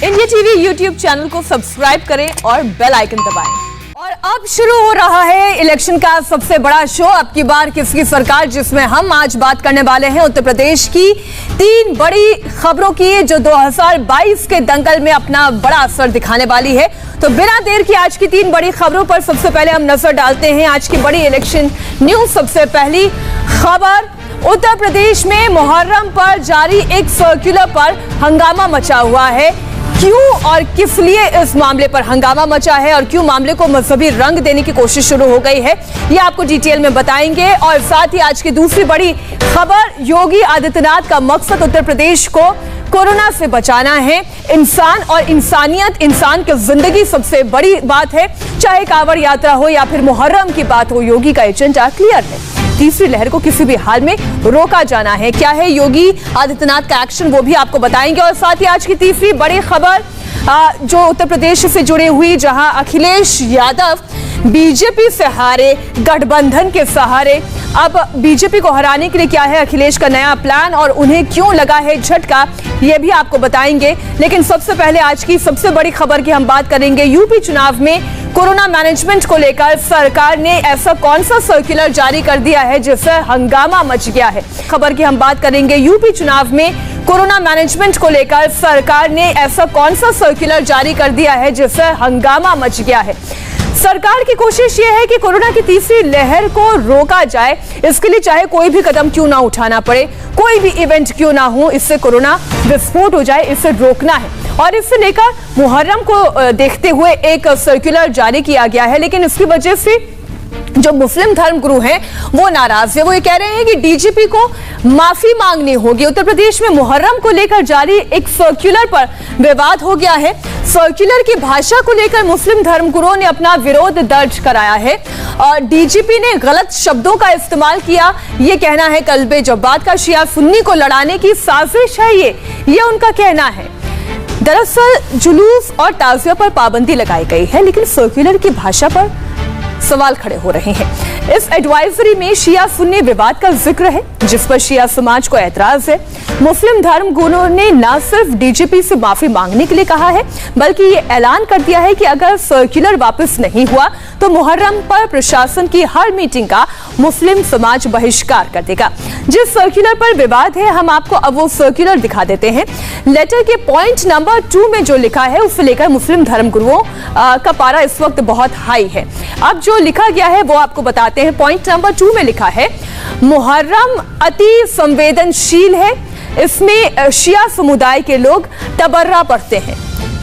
India TV YouTube channel को subscribe करें और बेल आइकन दबाएं। और अब शुरू हो रहा है इलेक्शन का सबसे बड़ा शो, अब की बार किसकी सरकार, जिसमें हम आज बात करने वाले हैं उत्तर प्रदेश की 3 बड़ी खबरों की जो 2022 के दंगल में अपना बड़ा असर दिखाने वाली है। तो बिना देर की आज की 3 बड़ी खबरों पर सबसे पहले हम नजर डालते हैं आज की बड़ी इलेक्शन न्यूज। सबसे पहली खबर, उत्तर प्रदेश में मुहर्रम पर जारी एक सर्कुलर पर हंगामा मचा हुआ है। क्यों और किस लिए इस मामले पर हंगामा मचा है और क्यों मामले को मजहबी रंग देने की कोशिश शुरू हो गई है, ये आपको डिटेल में बताएंगे। और साथ ही आज की दूसरी बड़ी खबर, योगी आदित्यनाथ का मकसद उत्तर प्रदेश को कोरोना से बचाना है। इंसान और इंसानियत, इंसान की जिंदगी सबसे बड़ी बात है, चाहे कांवड़ यात्रा हो या फिर मुहर्रम की बात हो, योगी का एजेंडा क्लियर है। तीसरी लहर को किसी भी हाल में रोका जाना है। क्या है योगी आदित्यनाथ का एक्शन, वो भी आपको बताएंगे। और साथ ही आज की तीसरी बड़ी खबर जो उत्तर प्रदेश से जुड़ी हुई, जहां अखिलेश यादव बीजेपी से हारे, गठबंधन के सहारे। अब बीजेपी को हराने के लिए क्या है अखिलेश का नया प्लान और उन्हें क्यों लगा है झटका, यह भी आपको बताएंगे। लेकिन सबसे पहले आज की सबसे बड़ी खबर की हम बात करेंगे। यूपी चुनाव में कोरोना मैनेजमेंट को लेकर सरकार ने ऐसा कौन सा सर्कुलर जारी कर दिया है जिससे हंगामा मच गया है। खबर की हम बात करेंगे। यूपी चुनाव में कोरोना मैनेजमेंट को लेकर सरकार ने ऐसा कौन सा सर्कुलर जारी कर दिया है जिससे हंगामा मच गया है। सरकार की कोशिश यह है कि कोरोना की तीसरी लहर को रोका जाए, इसके लिए चाहे कोई भी कदम क्यों ना उठाना पड़े, कोई भी इवेंट क्यों ना हो, इससे कोरोना विस्फोट हो जाए, इसे रोकना है। और इससे लेकर मुहर्रम को देखते हुए एक सर्कुलर जारी किया गया है। लेकिन इसकी वजह से जो मुस्लिम धर्मगुरु हैं वो नाराज है। वो ये कह रहे हैं कि डीजीपी को माफी मांगनी होगी। उत्तर प्रदेश में मुहर्रम को लेकर जारी एक सर्कुलर पर विवाद हो गया है। सर्कुलर की भाषा को लेकर मुस्लिम धर्मगुरुओं ने अपना विरोध दर्ज कराया है और डीजीपी ने गलत शब्दों का इस्तेमाल किया। ये कहना है कल्बे जब्बात का शिया सुन्नी को लड़ाने की साजिश है, ये उनका कहना है। दरअसल जुलूस और ताजिया पर पाबंदी लगाई गई है, लेकिन सर्कुलर की भाषा पर सवाल खड़े हो रहे हैं। इस एडवाइजरी में शिया सुन्नी विवाद का जिक्र है, जिस पर शिया समाज को ऐतराज है। मुस्लिम धर्मगुरुओं ने न सिर्फ डीजीपी से माफी मांगने के लिए कहा है, बल्कि ये ऐलान कर दिया है कि अगर सर्कुलर वापस नहीं हुआ तो मुहर्रम पर प्रशासन की हर मीटिंग का मुस्लिम समाज बहिष्कार कर देगा। जिस सर्कुलर पर विवाद है, हम आपको अब वो सर्कुलर दिखा देते हैं। लेटर के पॉइंट नंबर 2 में जो लिखा है उससे लेकर मुस्लिम धर्मगुरुओं का पारा इस वक्त बहुत हाई है। अब जो लिखा गया है वो आपको बताते हैं। पॉइंट नंबर 2 में लिखा है, मुहर्रम अति संवेदनशील है, इसमें शिया समुदाय के लोग तबर्रा पढ़ते हैं,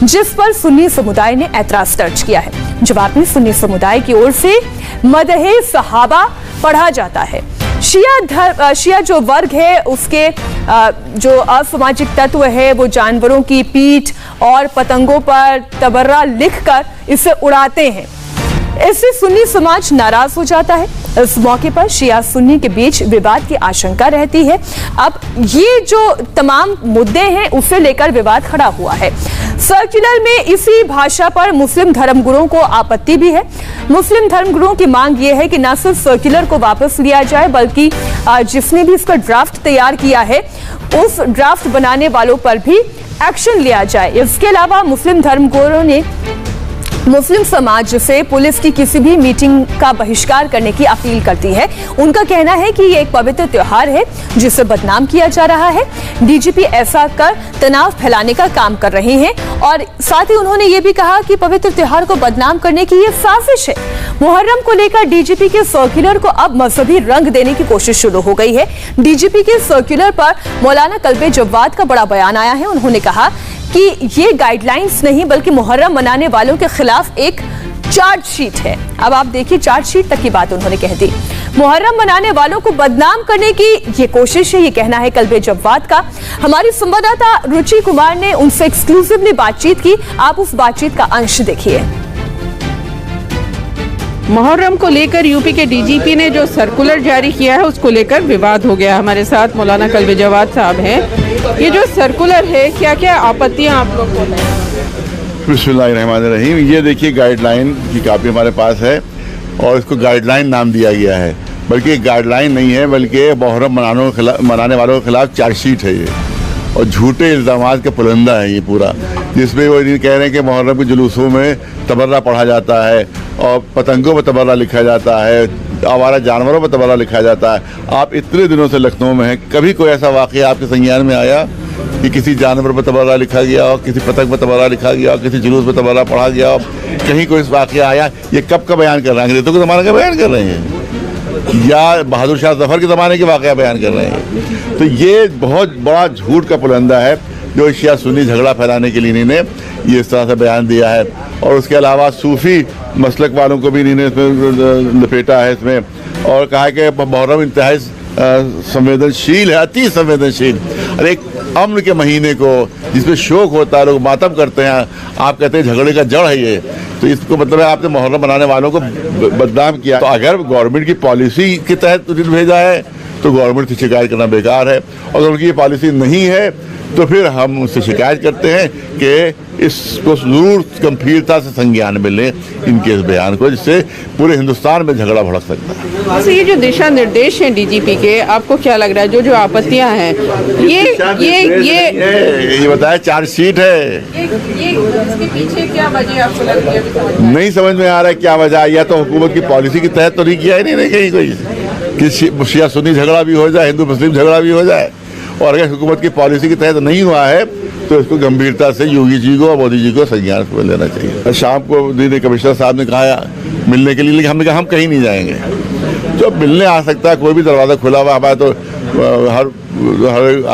जिस पर सुन्नी समुदाय ने ऐतराज दर्ज किया है। जवाब में सुन्नी समुदाय की ओर से मदहे सहाबा पढ़ा जाता है। शिया जो वर्ग है उसके जो असामाजिक तत्व है वो जानवरों की पीठ और पतंगों पर तबर्रा लिखकर इसे उड़ाते हैं। इससे सुन्नी समाज नाराज हो जाता है। इस मौके पर शिया सुन्नी के बीच विवाद की आशंका रहती है। अब ये जो तमाम मुद्दे हैं उसे लेकर विवाद खड़ा हुआ है। सर्कुलर में इसी भाषा पर मुस्लिम धर्मगुरुओं को आपत्ति भी है। मुस्लिम धर्मगुरुओं की मांग ये है कि न सिर्फ सर्कुलर को वापस लिया जाए, बल्कि जिसने भी इसका ड्राफ्ट तैयार किया है उस ड्राफ्ट बनाने वालों पर भी एक्शन लिया जाए। इसके अलावा मुस्लिम धर्मगुरुओं ने मुस्लिम समाज से पुलिस की किसी भी मीटिंग का बहिष्कार करने की अपील करती है। उनका कहना है कि ये एक पवित्र त्योहार है जिसे बदनाम किया जा रहा है। डीजीपी ऐसा कर तनाव फैलाने का काम कर रहे हैं और साथ ही उन्होंने ये भी कहा कि पवित्र त्योहार को बदनाम करने की ये साजिश है। मुहर्रम को लेकर डीजीपी के सर्कुलर को अब मजहबी रंग देने की कोशिश शुरू हो गई है। डीजीपी के सर्कुलर पर मौलाना कल्बे जब्बात का बड़ा बयान आया है। उन्होंने कहा कि ये गाइडलाइंस नहीं बल्कि मुहर्रम मनाने वालों के खिलाफ एक चार्जशीट है। अब आप देखिए, चार्जशीट तक की बात उन्होंने कह दी। मुहर्रम मनाने वालों को बदनाम करने की ये कोशिश है, ये कहना है कल्बे जब्बात का। हमारी संवाददाता रुचि कुमार ने उनसे एक्सक्लूसिवली बातचीत की। आप उस बातचीत का अंश देखिए। मुहर्रम को लेकर यूपी के डीजीपी ने जो सर्कुलर जारी किया है उसको लेकर विवाद हो गया। हमारे साथ मौलाना कल्बे जब्बात साहब हैं। ये जो सर्कुलर है, क्या क्या आपत्तियां आप लोग को हैं? बिस्मिल्लाहिर्रहमानिर्रहीम। ये देखिए, गाइडलाइन की कापी हमारे पास है और इसको गाइडलाइन नाम दिया गया है, बल्कि गाइडलाइन नहीं है बल्कि मुहर्रम मनाने वालों के खिलाफ चार्जशीट है ये। और झूठे इल्ज़ामात का पुलंदा है ये पूरा, जिसमें वो ये कह रहे हैं कि मुहर्रम के जुलूसों में तबर्रा पढ़ा जाता है और पतंगों पर तबर्रा लिखा जाता है, आवारा जानवरों पर तबर्रा लिखा जाता है। आप इतने दिनों से लखनऊ में हैं, कभी कोई ऐसा वाक़या आपके संज्ञान में आया कि किसी जानवर पर तबर्रा लिखा गया हो, किसी पतंग पर तबर्रा लिखा गया हो, किसी जुलूस पर तबर्रा पढ़ा गया हो, कहीं कोई वाक़या आया? ये कब का बयान कर रहे हैं? अंग्रेज़ों के ज़माने का बयान कर रहे हैं या बहादुर शाह जफ़र के ज़माने के वाक़या बयान कर रहे हैं? तो ये बहुत बड़ा झूठ का पुलंदा है जो शिया सुन्नी झगड़ा फैलाने के लिए इन्होंने ये इस तरह से बयान दिया है। और उसके अलावा सूफ़ी मसलक वालों को भी इन्होंने इसमें लपेटा है इसमें, और कहा है कि मुहर्रम इंतहाई संवेदनशील है, अति संवेदनशील। और एक अम्न के महीने को जिसमें शोक होता है, लोग मातम करते हैं, आप कहते हैं झगड़े का जड़ है ये, तो इसको मतलब है आपने मुहर्रम मनाने वालों को बदनाम किया। तो अगर गवर्नमेंट की पॉलिसी के तहत भेजा है तो गवर्नमेंट से शिकायत करना बेकार है, और अगर उनकी ये पॉलिसी नहीं है तो फिर हम उससे शिकायत करते हैं कि इसको जरूर गंभीरता से संज्ञान में लें इनके इस बयान को, जिससे पूरे हिंदुस्तान में झगड़ा भड़क सकता है। वैसे ये जो दिशा निर्देश हैं डीजीपी के, आपको क्या लग रहा है जो आपत्तियां हैं ये बताया चार्जशीट है, ये इसके पीछे क्या वजह आपको लग रही है? नहीं समझ में आ रहा है क्या वजह। या तो हुकूमत की पॉलिसी के तहत तो नहीं किया ही नहीं कहीं कोई कि शिया सुन्नी झगड़ा भी हो जाए, हिंदू मुस्लिम झगड़ा भी हो जाए, और अगर हुकूमत की पॉलिसी के तहत नहीं हुआ है तो इसको गंभीरता से योगी जी को और मोदी जी को संज्ञान में लेना चाहिए। शाम को कमिश्नर साहब ने कहा मिलने के लिए, लेकिन हमने कहा हम कहीं नहीं जाएंगे। जो मिलने आ सकता है, कोई भी दरवाज़ा खुला हुआ हमारा, तो हर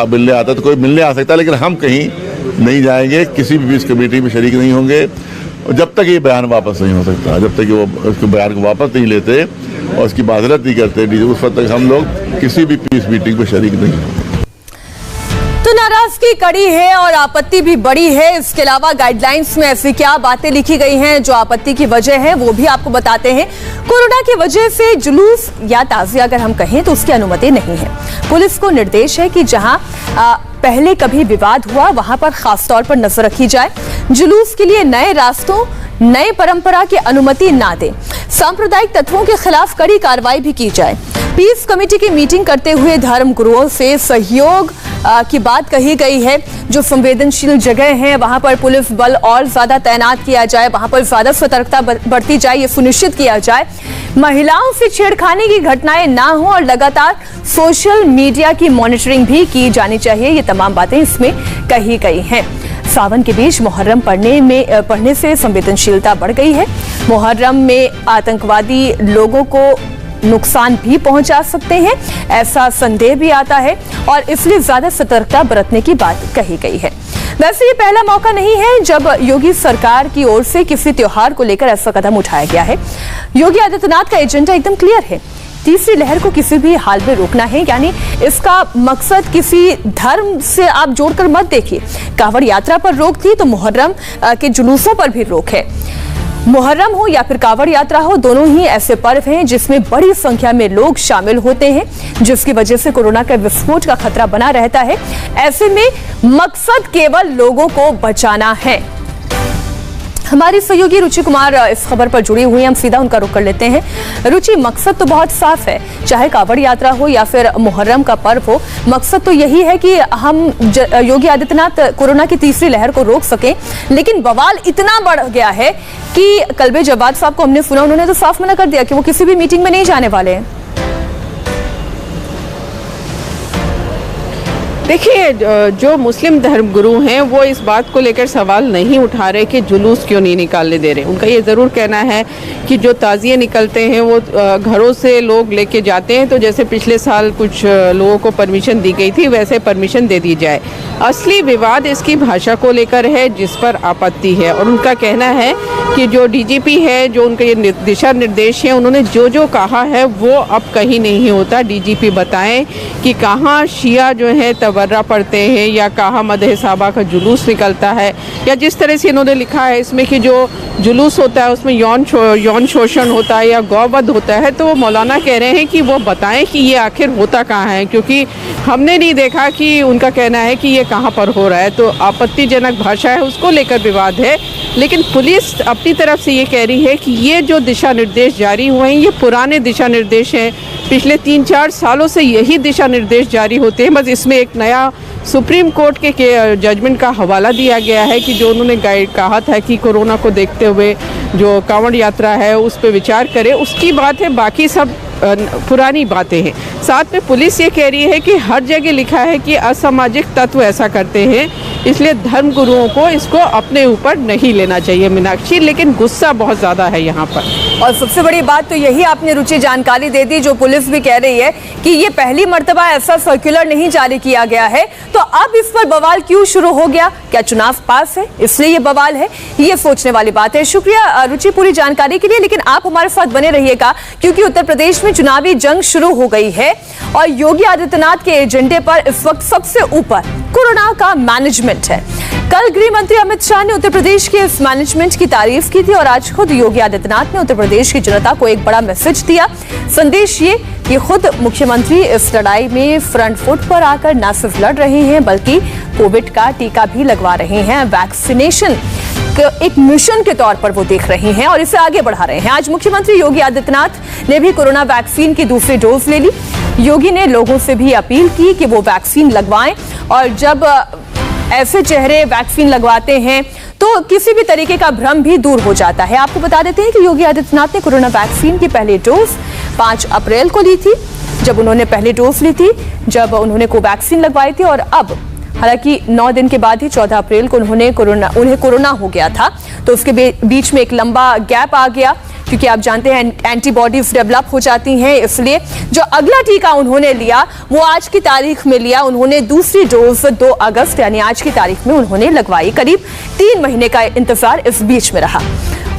मिलने आता है तो कोई मिलने आ सकता है, लेकिन हम कहीं नहीं जाएंगे, किसी भी इस कमेटी में शरीक नहीं होंगे जब तक ये बयान वापस नहीं हो सकता, जब तक वो उसके बयान को वापस नहीं लेते और उसकी माजरत नहीं करते, उस वक्त तक हम लोग किसी भी पीस मीटिंग में शरीक नहीं होंगे। तो नाराजगी कड़ी है और आपत्ति भी बड़ी है। इसके अलावा गाइडलाइंस में ऐसी क्या बातें लिखी गई हैं जो आपत्ति की वजह है, वो भी आपको बताते हैं। कोरोना की वजह से जुलूस या ताज़िया अगर हम कहें तो उसकी अनुमति नहीं है। पुलिस को निर्देश है कि जहां पहले कभी विवाद हुआ वहां पर खास तौर पर नजर रखी जाए। जुलूस के लिए नए रास्तों, नए परंपरा की अनुमति ना दें। सांप्रदायिक तत्वों के खिलाफ कड़ी कार्रवाई भी की जाए। पीस कमेटी की मीटिंग करते हुए धर्म गुरुओं से सहयोग की बात कही गई है। जो संवेदनशील जगह हैं वहां पर पुलिस बल और ज्यादा तैनात किया जाए, वहां पर ज्यादा सतर्कता बरती जाए, ये सुनिश्चित किया जाए। महिलाओं से छेड़खानी की घटनाएं ना हो और लगातार सोशल मीडिया की मॉनिटरिंग भी की जानी चाहिए। ये तमाम बातें इसमें कही गई हैं। सावन के बीच मुहर्रम पढ़ने से संवेदनशीलता बढ़ गई है। मुहर्रम में आतंकवादी लोगों को नुकसान भी पहुंचा सकते हैं, ऐसा संदेह भी आता है और इसलिए ज्यादा सतर्कता बरतने की बात कही गई है। वैसे ये पहला मौका नहीं है जब योगी सरकार की ओर से किसी त्योहार को लेकर ऐसा कदम उठाया गया है। योगी आदित्यनाथ का एजेंडा एकदम क्लियर है, तीसरी लहर को किसी भी हाल में रोकना है। यानी इसका मकसद किसी धर्म से आप जोड़कर मत देखिए। कांवड़ यात्रा पर रोक थी तो मुहर्रम के जुलूसों पर भी रोक है। मुहर्रम हो या फिर कांवड़ यात्रा हो, दोनों ही ऐसे पर्व हैं जिसमें बड़ी संख्या में लोग शामिल होते हैं, जिसकी वजह से कोरोना का विस्फोट का खतरा बना रहता है। ऐसे में मकसद केवल लोगों को बचाना है। हमारी सहयोगी रुचि कुमार इस खबर पर जुड़ी हुई हैं, हम सीधा उनका रुख कर लेते हैं। रुचि, मकसद तो बहुत साफ है, चाहे कांवड़ यात्रा हो या फिर मुहर्रम का पर्व हो, मकसद तो यही है कि हम योगी आदित्यनाथ कोरोना की तीसरी लहर को रोक सकें। लेकिन बवाल इतना बढ़ गया है कि कल्बे जवाद साहब को हमने सुना, उन्होंने तो साफ मना कर दिया कि वो किसी भी मीटिंग में नहीं जाने वाले हैं। देखिए, जो मुस्लिम धर्मगुरु हैं वो इस बात को लेकर सवाल नहीं उठा रहे कि जुलूस क्यों नहीं निकालने दे रहे। उनका ये ज़रूर कहना है कि जो ताज़िए निकलते हैं वो घरों से लोग लेके जाते हैं, तो जैसे पिछले साल कुछ लोगों को परमिशन दी गई थी वैसे परमिशन दे दी जाए। असली विवाद इसकी भाषा को लेकर है, जिस पर आपत्ति है। और उनका कहना है कि जो डीजीपी है, जो उनके ये दिशा निर्देश हैं, उन्होंने जो जो कहा है वो अब कहीं नहीं होता। डीजीपी बताएं कि कहाँ शिया जो है तबर्रा पढ़ते हैं या कहाँ मदह साहबा का जुलूस निकलता है, या जिस तरह से इन्होंने लिखा है इसमें कि जो जुलूस होता है उसमें यौन शोषण होता है या गौवध होता है, तो वो मौलाना कह रहे हैं कि वो बताएं कि ये आखिर होता कहाँ है, क्योंकि हमने नहीं देखा कि उनका कहना है कि ये कहाँ पर हो रहा है। तो आपत्तिजनक भाषा है, उसको लेकर विवाद है। लेकिन पुलिस अपनी तरफ से ये कह रही है कि ये जो दिशा निर्देश जारी हुए हैं ये पुराने दिशा निर्देश हैं, पिछले 3-4 सालों से यही दिशा निर्देश जारी होते हैं, बस इसमें एक नया सुप्रीम कोर्ट के जजमेंट का हवाला दिया गया है कि जो उन्होंने गाइड कहा था कि कोरोना को देखते हुए जो कांवड़ यात्रा है उस पर विचार करे, उसकी बात है, बाकी सब पुरानी बातें हैं। साथ में पुलिस ये कह रही है कि हर जगह लिखा है कि असामाजिक तत्व ऐसा करते हैं, इसलिए धर्म गुरुओं को इसको अपने ऊपर नहीं लेना चाहिए मीनाक्षी, लेकिन गुस्सा बहुत ज़्यादा है यहाँ पर। और सबसे बड़ी बात तो यही आपने रुचि जानकारी दे दी, जो पुलिस भी कह रही है कि ये पहली मर्तबा ऐसा सर्कुलर नहीं जारी किया गया है, तो अब इस पर बवाल क्यों शुरू हो गया? क्या चुनाव पास है इसलिए ये बवाल है? ये सोचने वाली बात है। शुक्रिया रुचि पूरी जानकारी के लिए, लेकिन आप हमारे साथ बने रहिएगा क्योंकि उत्तर प्रदेश में चुनावी जंग शुरू हो गई है और योगी आदित्यनाथ के एजेंडे पर इस वक्त सबसे ऊपर कोरोना का मैनेजमेंट है। कल गृह मंत्री अमित शाह ने उत्तर प्रदेश के इस मैनेजमेंट की तारीफ की थी और आज खुद योगी आदित्यनाथ ने उत्तर प्रदेश की जनता को एक बड़ा मैसेज दिया। संदेश ये कि खुद मुख्यमंत्री इस लड़ाई में फ्रंट फुट पर आकर न सिर्फ लड़ रहे हैं बल्कि कोविड का टीका भी लगवा रहे हैं। वैक्सीनेशन एक मिशन के तौर पर वो देख रहे हैं और इसे आगे बढ़ा रहे हैं। आज मुख्यमंत्री योगी आदित्यनाथ ने भी कोरोना वैक्सीन की दूसरी डोज ले ली। योगी ने लोगों से भी अपील की कि वो वैक्सीन लगवाएं और जब ऐसे चेहरे वैक्सीन लगवाते हैं तो किसी भी तरीके का भ्रम भी दूर हो जाता है। आपको बता देते हैं कि योगी आदित्यनाथ ने कोरोना वैक्सीन की पहली डोज 5 अप्रैल को ली थी, जब उन्होंने पहली डोज ली थी, जब उन्होंने कोवैक्सीन लगवाई थी। और अब हालांकि 9 दिन के बाद ही 14 अप्रैल को उन्हें कोरोना हो गया था, तो उसके बीच में एक लंबा गैप आ गया क्योंकि आप जानते हैं एंटीबॉडीज डेवलप हो जाती हैं, इसलिए जो अगला टीका उन्होंने लिया वो आज की तारीख में लिया। उन्होंने दूसरी डोज 2 अगस्त यानी आज की तारीख में उन्होंने लगवाई। करीब 3 महीने का इंतजार इस बीच में रहा।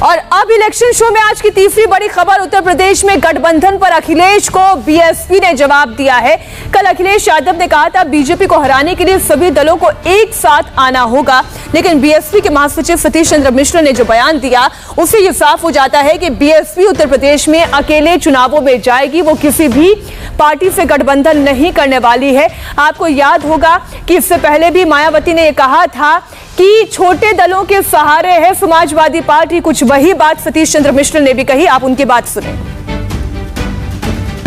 और अब इलेक्शन शो में आज की तीसरी बड़ी खबर, उत्तर प्रदेश में गठबंधन पर अखिलेश को बीएसपी ने जवाब दिया है। कल अखिलेश यादव ने कहा था बीजेपी को हराने के लिए सभी दलों को एक साथ आना होगा, लेकिन बीएसपी के महासचिव सतीश चंद्र मिश्र ने जो बयान दिया उससे ये साफ हो जाता है कि बीएसपी उत्तर प्रदेश में अकेले चुनावों में जाएगी, वो किसी भी पार्टी से गठबंधन नहीं करने वाली है। आपको याद होगा कि इससे पहले भी मायावती ने यह कहा था कि छोटे दलों के सहारे है समाजवादी पार्टी, कुछ वही बात सतीश चंद्र मिश्र ने भी कही। आप उनकी बात सुने।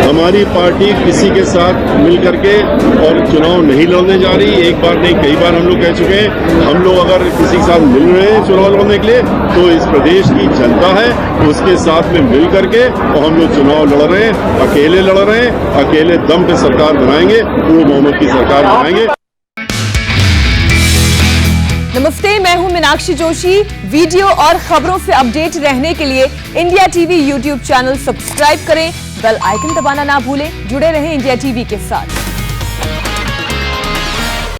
हमारी पार्टी किसी के साथ मिल करके और चुनाव नहीं लड़ने जा रही। एक बार नहीं कई बार हम लोग कह चुके हैं, हम लोग अगर किसी के साथ मिल रहे हैं चुनाव लड़ने के लिए तो इस प्रदेश की जनता है, उसके साथ में मिल करके और हम लोग चुनाव लड़ रहे हैं। अकेले लड़ रहे हैं, अकेले दम पे सरकार बनाएंगे, पूर्ण बहुमत की सरकार बनाएंगे। नमस्ते, मैं हूं मीनाक्षी जोशी। वीडियो और खबरों से अपडेट रहने के लिए India TV YouTube channel subscribe करें, बेल आइकन दबाना ना भूलें। जुड़े रहें इंडिया टीवी के साथ।